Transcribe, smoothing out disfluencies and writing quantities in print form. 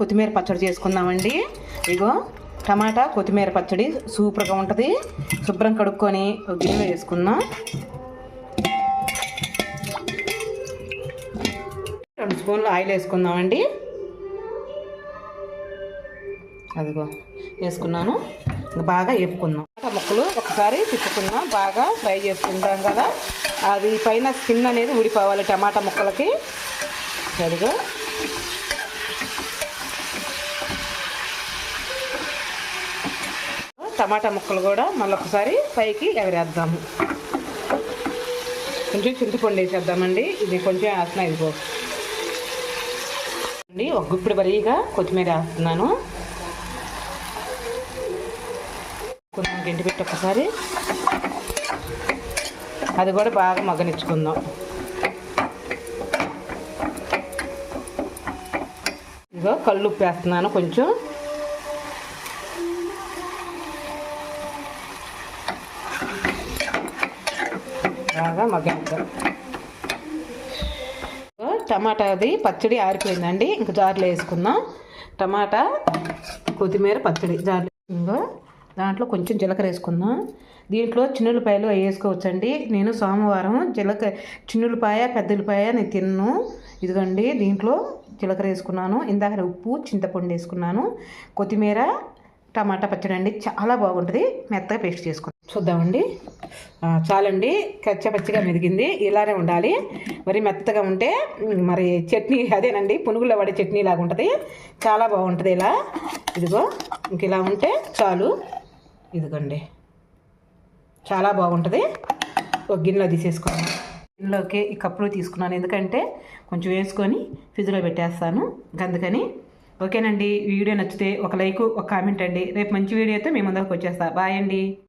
కొత్తిమీర పచ్చడి చేసుకుందామండి. ఇగో టమాటా కొత్తిమీర పచ్చడి సూపర్గా ఉంటుంది. శుభ్రం కడుక్కొని ఒక గిన్నెలో వేసుకుందాం. 2 స్పూన్లు ఆయిల్ వేసుకుందామండి. అదిగో వేసుకున్నాను. బాగా వేపుకుందాం. ముక్కలు ఒకసారి తిప్పుకుందాం. బాగా ఫ్రై చేసుకుంటాం కదా, అది పైన స్కిన్ అనేది ఊడిపోవాలి టమాటా ముక్కలకి. సరిగా టమాటా ముక్కలు కూడా మళ్ళీ ఒకసారి పైకి ఎగరేద్దాము. కొంచెం చింతపండు వేసేద్దామండి. ఇది కొంచెం వేస్తున్నా. ఇదిగో అండి, ఒక గుప్పిడి బరీగా కొత్తిమీర వేస్తున్నాను. కొంచెం గంటి పెట్టి ఒకసారి అది కూడా బాగా మగ్గనిచ్చుకుందాం. ఇదిగో కళ్ళు ఉప్పు వేస్తున్నాను కొంచెం. బాగా మగ్గనిద్దాం. టమాటాది పచ్చడి ఆరిపోయిందండి. ఇంకా జార్లో వేసుకుందాం. టమాటా కొత్తిమీర పచ్చడి జార్లో. ఇంకో దాంట్లో కొంచెం జీలకర్ర వేసుకుందాం. దీంట్లో చిన్నులపాయలు వేసుకోవచ్చండి. నేను సోమవారం చిన్నులపాయ పెద్దలపాయ నేను తిన్ను. ఇదిగోండి దీంట్లో జీలకర్ర వేసుకున్నాను. ఇందాక ఉప్పు చింతపండు వేసుకున్నాను. కొత్తిమీర టమాటా పచ్చడి అండి, చాలా బాగుంటుంది. మెత్తగా పేస్ట్ చేసుకుందాం. చూద్దామండి. చాలండి, కచ్చపచ్చిగా మెదిగింది. ఇలానే ఉండాలి. మరి మెత్తగా ఉంటే మరి చట్నీ అదేనండి, పునుగుల్లో పడే చట్నీ లాగా ఉంటుంది. చాలా బాగుంటుంది ఇలా. ఇదిగో ఇంక ఇలా ఉంటే చాలు. ఇదిగోండి చాలా బాగుంటుంది. ఒక గిన్నెలో తీసేసుకోండి. గిన్నెలోకి ఈ కప్పులో తీసుకున్నాను, ఎందుకంటే కొంచెం వేసుకొని ఫ్రిడ్జ్లో పెట్టేస్తాను అందుకని. ఓకేనండి, ఈ వీడియో నచ్చితే ఒక లైక్ ఒక కామెంట్ అండి. రేపు మంచి వీడియోతో మీ ముందరకు వచ్చేస్తా. బాయ్ అండి.